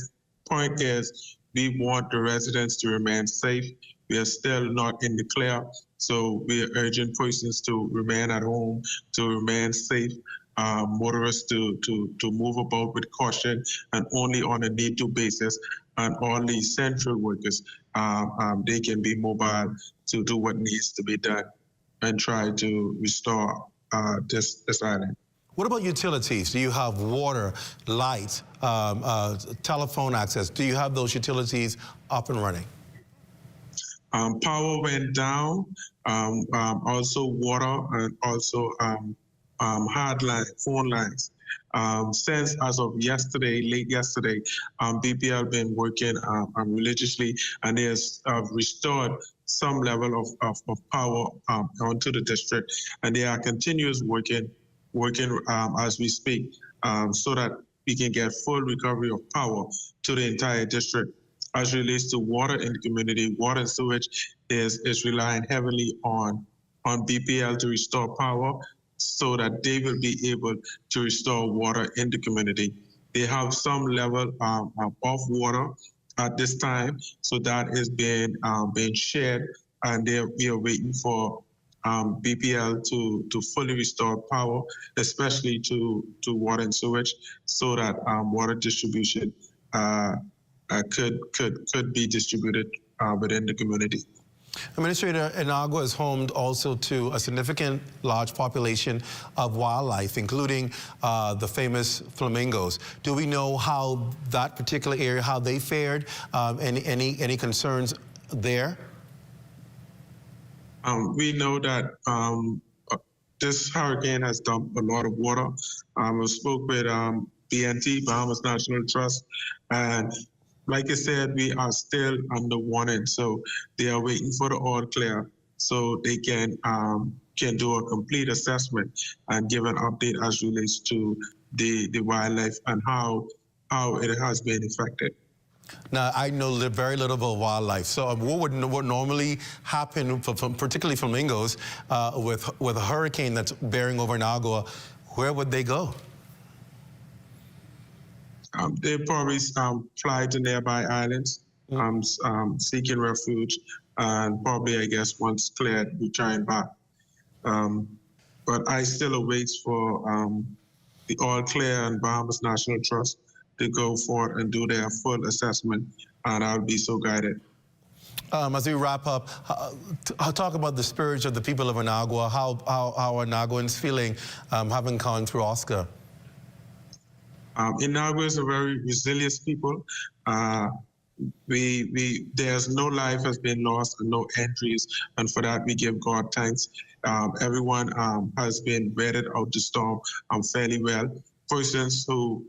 point is, we want the residents to remain safe. We are still not in the clear, so we are urging persons to remain at home, to remain safe, motorists to move about with caution and only on a need-to basis, and all the essential workers, they can be mobile to do what needs to be done and try to restore this island. What about utilities? Do you have water, light, telephone access? Do you have those utilities up and running? Power went down, also water, and also hard line, phone lines. Since as of yesterday, late yesterday, BPL been working religiously, and they have restored some level of power onto the district, and they are continuous working as we speak, so that we can get full recovery of power to the entire district. As it relates to water in the community, water and sewage is relying heavily on BPL to restore power so that they will be able to restore water in the community. They have some level of water at this time, so that is being shared, and we are waiting for BPL to fully restore power, especially to water and sewage, so that water distribution could be distributed within the community. Administrator, Inagua is home also to a significant large population of wildlife, including the famous flamingos. Do we know how that particular area, how they fared? Any concerns there? We know that this hurricane has dumped a lot of water. I spoke with BNT, Bahamas National Trust, and like I said, we are still under warning, so they are waiting for the all clear so they can do a complete assessment and give an update as relates to the wildlife and how it has been affected. Now, I know very little about wildlife, so what would normally happen, particularly flamingos, with a hurricane that's bearing over Inagua, where would they go? They probably fly to nearby islands, seeking refuge, and probably, I guess, once cleared, return back. But I still await for the all clear and Bahamas National Trust to go forward and do their full assessment, and I'll be so guided. As we wrap up, I'll talk about the spirit of the people of Inagua, how are Inaguans feeling having gone through Oscar? Inagua is a very resilient people. There's no life has been lost and no injuries, and for that we give God thanks. Everyone has been weathered out the storm fairly well. Persons who,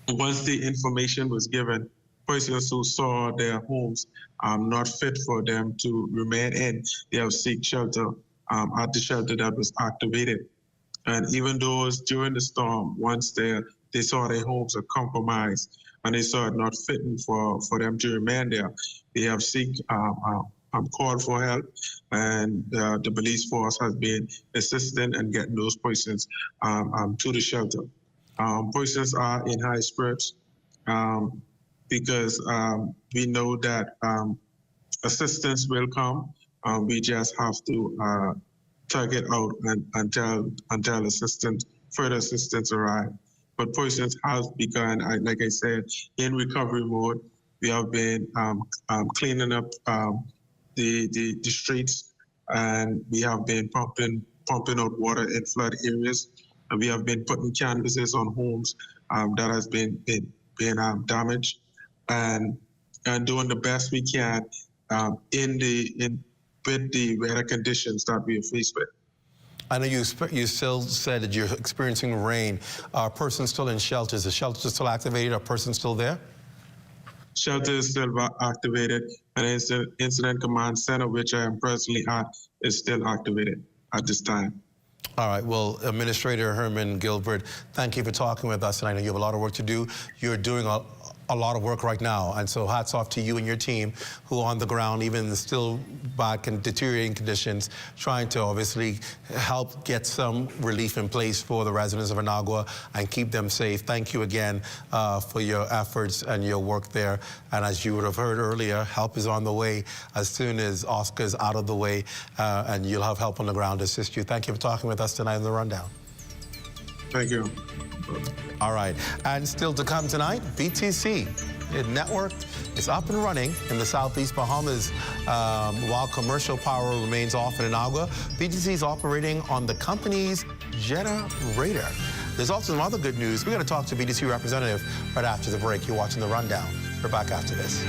once the information was given, persons who saw their homes not fit for them to remain in, they have sought shelter at the shelter that was activated. And even those during the storm, once they saw their homes are compromised and they saw it not fitting for them to remain there, they have called for help, and the police force has been assisting and getting those persons to the shelter. Persons are in high spirits because we know that assistance will come. We just have to tug it out until further assistance arrive. But persons have begun, like I said, in recovery mode. We have been cleaning up the streets, and we have been pumping out water in flood areas, and we have been putting canvases on homes that has been damaged, and doing the best we can with the weather conditions that we are faced with. I know you still said that you're experiencing rain. Are persons still in shelters? Is the shelter still activated? Are persons still there? Shelter is still activated, and the Incident Command Center, which I am presently at, is still activated at this time. All right, well, Administrator Herman Gilbert, thank you for talking with us, and I know you have a lot of work to do. You're doing a lot of work right now, and so hats off to you and your team who are on the ground, even in still bad and deteriorating conditions, trying to obviously help get some relief in place for the residents of Inagua and keep them safe. Thank you again for your efforts and your work there. And as you would have heard earlier, help is on the way as soon as Oscar is out of the way, and you'll have help on the ground to assist you. Thank you for talking with us tonight in the Rundown. Thank you. All right, and still to come tonight, BTC. It networked, it's up and running in the Southeast Bahamas. While commercial power remains off in Inagua, BTC is operating on the company's generator. There's also some other good news. We're going to talk to BTC representative right after the break. You're watching The Rundown. We're back after this.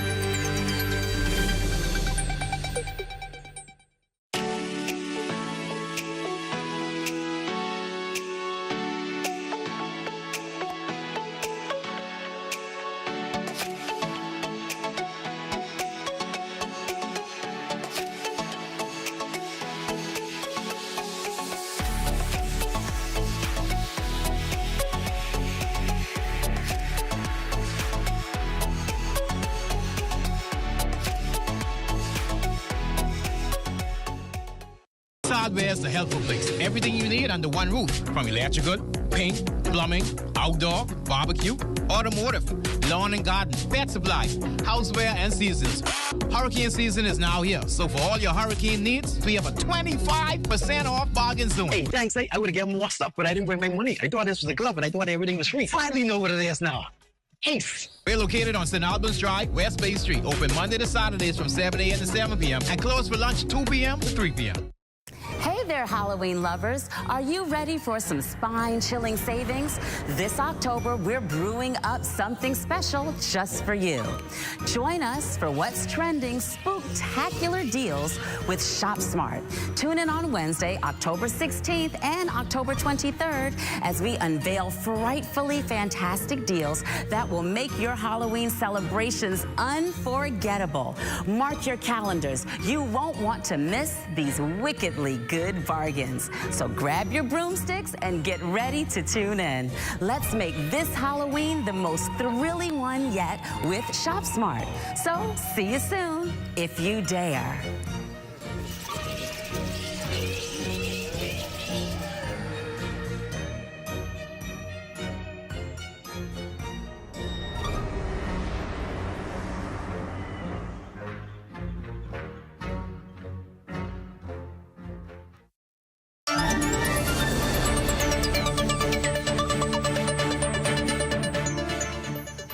a helpful place. Everything you need under one roof, from electrical, paint, plumbing, outdoor, barbecue, automotive, lawn and garden, pet supply, houseware, and seasons. Hurricane season is now here, so for all your hurricane needs, we have a 25% off bargain zone. Hey, thanks. I would have given more stuff, but I didn't bring my money. I thought this was a glove, and I thought everything was free. Finally know what it is now. Ace. We're located on St. Albans Drive, West Bay Street, open Monday to Saturdays from 7 a.m. to 7 p.m. and closed for lunch 2 p.m. to 3 p.m. Hey there, Halloween lovers. Are you ready for some spine-chilling savings? This October, we're brewing up something special just for you. Join us for what's trending spooktacular deals with Shop Smart. Tune in on Wednesday, October 16th and October 23rd as we unveil frightfully fantastic deals that will make your Halloween celebrations unforgettable. Mark your calendars. You won't want to miss these wickedly good bargains. So grab your broomsticks and get ready to tune in. Let's make this Halloween the most thrilling one yet with Shop Smart. So see you soon, if you dare.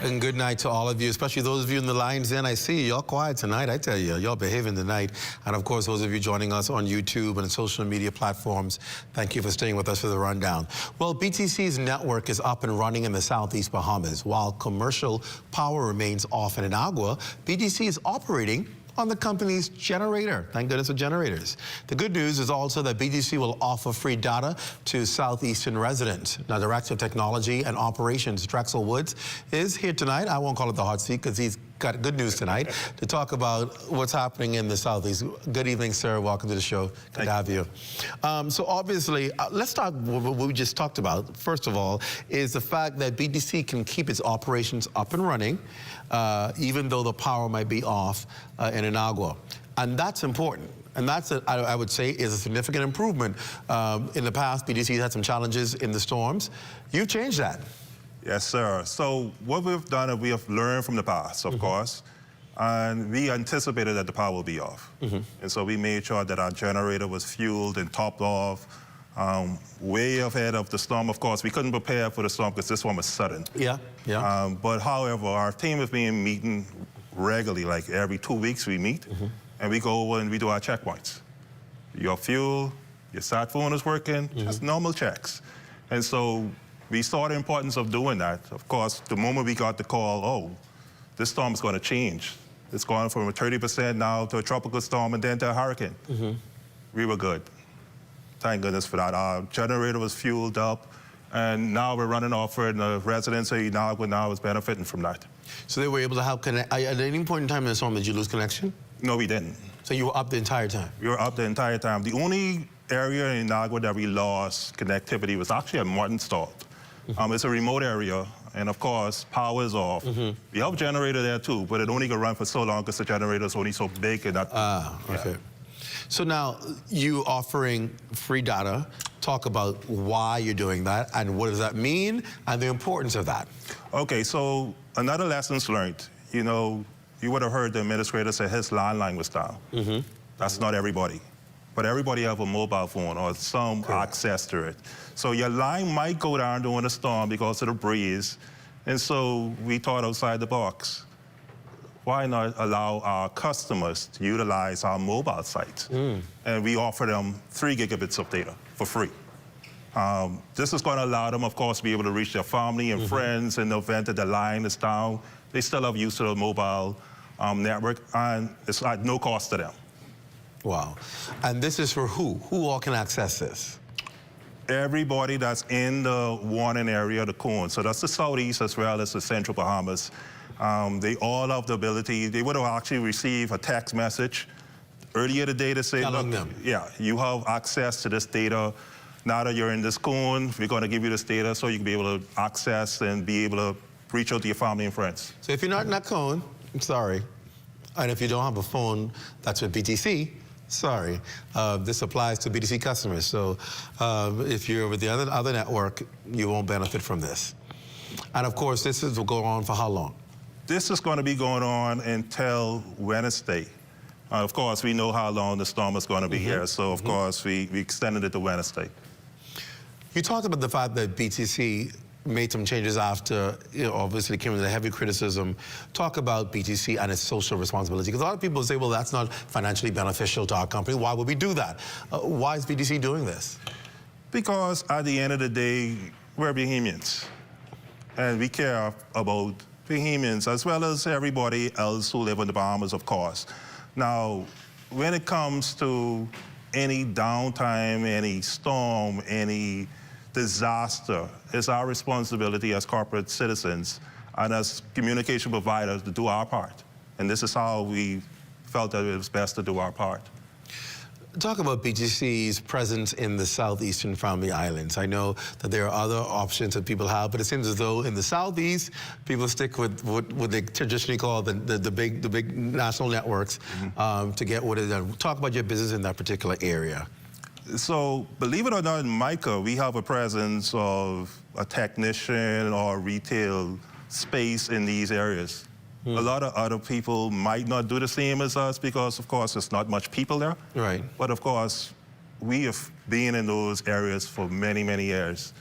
And good night to all of you, especially those of you in the lines in. I see y'all quiet tonight. I tell you, y'all behaving tonight. And of course, those of you joining us on YouTube and social media platforms, thank you for staying with us for the rundown. Well, BTC's network is up and running in the Southeast Bahamas. While commercial power remains off in Inagua, BTC is operating on the company's generator. Thank goodness for generators. The good news is also that BTC will offer free data to Southeastern residents. Now, Director of Technology and Operations, Drexel Woods, is here tonight. I won't call it the hot seat because he's got good news tonight to talk about what's happening in the Southeast. Good evening, sir. Welcome to the show. Good to have you. So obviously, let's start with what we just talked about. First of all, is the fact that BTC can keep its operations up and running, even though the power might be off in Inagua. And that's important. And that's, I would say, is a significant improvement. In the past, BTC had some challenges in the storms. You've changed that. Yes, sir. So what we've done is we have learned from the past, of course, and we anticipated that the power will be off. And so we made sure that our generator was fueled and topped off way ahead of the storm. Of course, we couldn't prepare for the storm because this one was sudden. But however, our team has been meeting regularly, like every 2 weeks we meet, and we go over and we do our checkpoints. Your fuel, your sat phone is working, just normal checks. And so we saw the importance of doing that. Of course, the moment we got the call, oh, this storm is going to change. It's going from a 30% now to a tropical storm and then to a hurricane. We were good. Thank goodness for that. Our generator was fueled up, and now we're running off it, and the residents of Inagua now is benefiting from that. So they were able to help connect. At any point in time in the storm, did you lose connection? No, we didn't. So you were up the entire time? We were up the entire time. The only area in Inagua that we lost connectivity was actually at Martin Stall. It's a remote area, and of course, power is off. We have a generator there too, but it only can run for so long because the generator is only so big and that. Okay. So now, you offering free data, talk about why you're doing that, and what does that mean, and the importance of that. Okay, so another lessons learned. You know, you would have heard the administrator say his landline was down. That's not everybody. But everybody have a mobile phone or some access to it. So your line might go down during a storm because of the breeze. And so we thought outside the box. Why not allow our customers to utilize our mobile sites? And we offer them 3 gigabits of data for free. This is going to allow them, of course, to be able to reach their family and friends in the event that the line is down. They still have use of the mobile network, and it's at no cost to them. Wow. And this is for who? Who all can access this? Everybody that's in the warning area, the cone. So that's the Southeast as well as the Central Bahamas. They all have the ability. They would have actually received a text message earlier today to say, look, yeah, you have access to this data. Now that you're in this cone, we're going to give you this data so you can be able to access and be able to reach out to your family and friends. So if you're not in that cone, I'm sorry. And if you don't have a phone that's with BTC, Sorry, this applies to BTC customers. So if you're with the other network, you won't benefit from this. And of course, this will go on for how long? This is going to be going on until Wednesday. Of course, we know how long the storm is going to be here, so of course we extended it to Wednesday. You talked about the fact that BTC made some changes after, obviously came with a heavy criticism. Talk about BTC and its social responsibility, because a lot of people say, well, that's not financially beneficial to our company. Why would we do that? Why is BTC doing this? Because at the end of the day, we're Bahamians, and we care about Bahamians as well as everybody else who live in the Bahamas, of course. Now, when it comes to any downtime, any storm, any disaster, it's our responsibility as corporate citizens and as communication providers to do our part. And this is how we felt that it was best to do our part. Talk about BTC's presence in the southeastern Family Islands. I know that there are other options that people have, but it seems as though in the southeast, people stick with what they traditionally call the big national networks to get what is done. Talk about your business in that particular area. So, believe it or not, in MICA, we have a presence of a technician or retail space in these areas. A lot of other people might not do the same as us because, of course, there's not much people there. Right. But, of course, we have been in those areas for many, many years.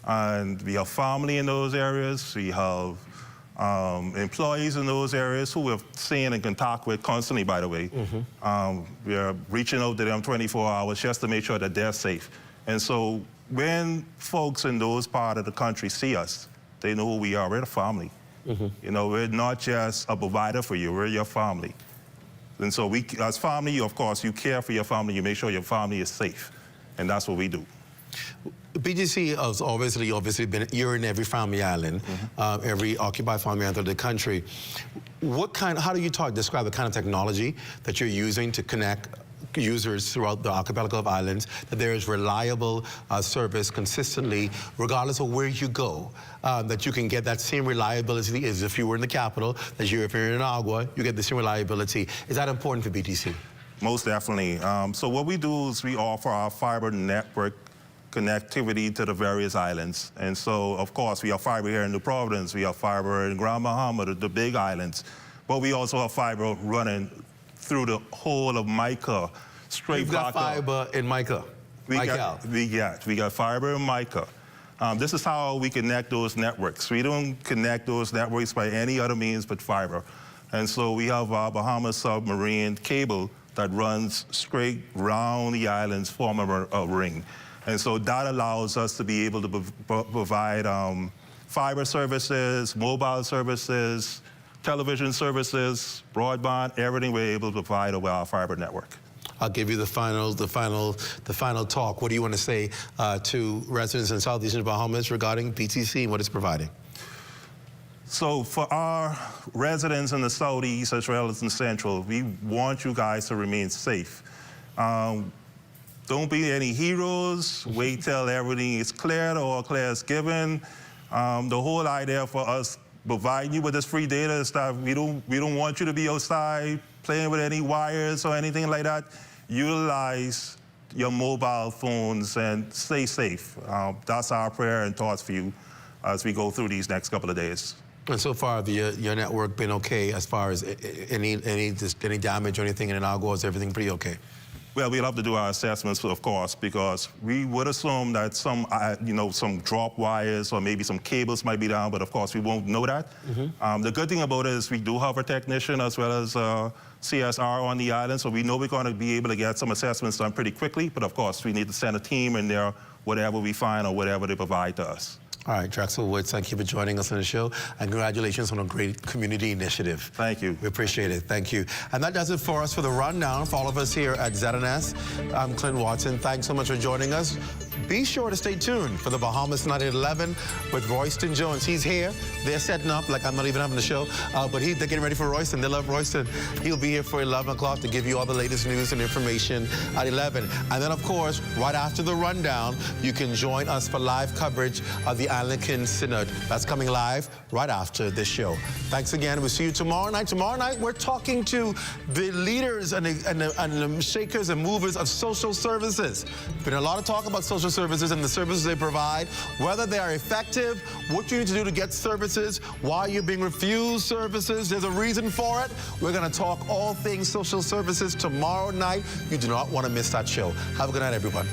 And we have family in those areas. We have employees in those areas who we're seeing and contact with constantly, by the way. We are reaching out to them 24 hours just to make sure that they're safe. And so when folks in those parts of the country see us, they know who we are. We're the family. You know, we're not just a provider for you, we're your family. And so we, as family, of course, you care for your family, you make sure your family is safe. And that's what we do. BTC has obviously been, you're in every family island, every occupied family island of the country. How do you describe the kind of technology that you're using to connect users throughout the archipelago of islands, that there is reliable service consistently, regardless of where you go, that you can get that same reliability as if you were in the capital, if you're in Agua, you get the same reliability. Is that important for BTC? Most definitely. So what we do is we offer our fiber network connectivity to the various islands. And so, of course, we have fiber here in New Providence, we have fiber in Grand Bahama, the big islands, but we also have fiber running through the whole of MICA, straight You've got fiber in MICA? We got fiber in MICA. This is how we connect those networks. We don't connect those networks by any other means but fiber. And so we have our Bahamas submarine cable that runs straight round the islands, forming a ring. And so that allows us to be able to provide fiber services, mobile services, television services, broadband, everything we're able to provide over our fiber network. I'll give you the final talk. What do you want to say to residents in Southeastern Bahamas regarding BTC and what it's providing? So for our residents in the Southeast as well as in Central, we want you guys to remain safe. Don't be any heroes. Wait till everything is cleared or clear is given. The whole idea for us providing you with this free data is that we don't want you to be outside playing with any wires or anything like that. Utilize your mobile phones and stay safe. That's our prayer and thoughts for you as we go through these next couple of days. And so far, your network been okay as far as any damage or anything in Agua? Is everything pretty okay? Well, we'll have to do our assessments, of course, because we would assume that some drop wires or maybe some cables might be down, but of course we won't know that. The good thing about it is we do have a technician as well as CSR on the island, so we know we're going to be able to get some assessments done pretty quickly, but of course we need to send a team in there, whatever we find or whatever they provide to us. All right, Drexel Woods, thank you for joining us on the show, and congratulations on a great community initiative. Thank you. We appreciate it. Thank you. And that does it for us for the rundown. For all of us here at ZNS, I'm Clint Watson. Thanks so much for joining us. be sure to stay tuned for the Bahamas Night at 11 with Royston Jones. He's here. They're setting up like I'm not even having the show, but they're getting ready for Royston. They love Royston. He'll be here for 11 o'clock to give you all the latest news and information at 11. And then, of course, right after the rundown, you can join us for live coverage of the Anglican Synod. That's coming live right after this show. Thanks again. We'll see you tomorrow night. Tomorrow night, we're talking to the leaders and the shakers and movers of social services. Been a lot of talk about social services and the services they provide, whether they are effective, what you need to do to get services, why you're being refused services. There's a reason for it. We're going to talk all things social services tomorrow night. You do not want to miss that show. Have a good night, everyone.